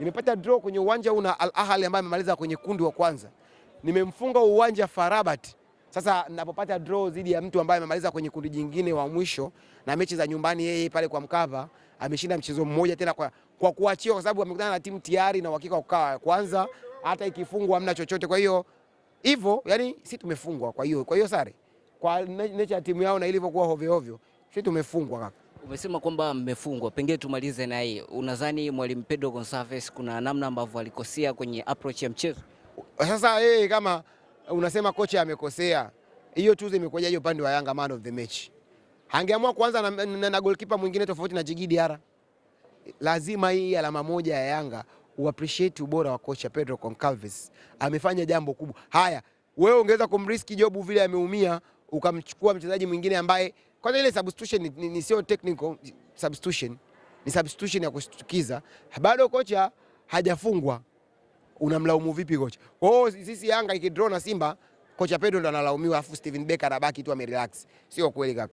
Nimepata draw kwenye uwanja huu na Al Ahly ambaye amemaliza kwenye kundi wa kwanza. Nimemfunga uwanja Farabat. Sasa ninapopata draw dhidi ya mtu ambaye amemaliza kwenye kundi jingine wa mwisho na mechi za nyumbani, yeye pale kwa Mkapa ameshinda mchezo mmoja tena kwa kuachia, kwa sababu amekutana na timu tayari na uhakika kukaa kwanza, hata ikifungwa hamna chochote. Kwa hiyo hivyo, yani sisi tumefungwa. Kwa hiyo sare kwa nature ya timu yao na ilivyokuwa hovyo hovyo, sisi tumefungwa kaka. Umesema kwamba mmefungwa, pengine tumalize na hii. Unadhani mwalimu Pedro Gonçalves kuna namna ambavyo alikosea kwenye approach ya mchezo? Sasa kama unasema kocha amekosea, hiyo tuzo imekuja upande wa Yanga man of the match. Hangeamua kuanza na goalkeeper mwingine tofauti na Djigui Diarra. Lazima hii alama moja ya Yanga uappreciate ubora wa kocha Pedro Goncalves. Amefanya jambo kubwa. Haya, wewe ungeweza kumriski Jobu vile ameumia, ukamchukua mchezaji mwingine ambaye kwanza ile substitution ni sio technical substitution, ni substitution ya kushtukiza. Bado kocha hajafungwa. Unamlaumu vipi kocha? Kwa hiyo sisi Yanga ikidraw na Simba, kocha Pedro ndo analaumiwa, afu Steven Becker anabaki tu amerelax. Sio kweli kaka.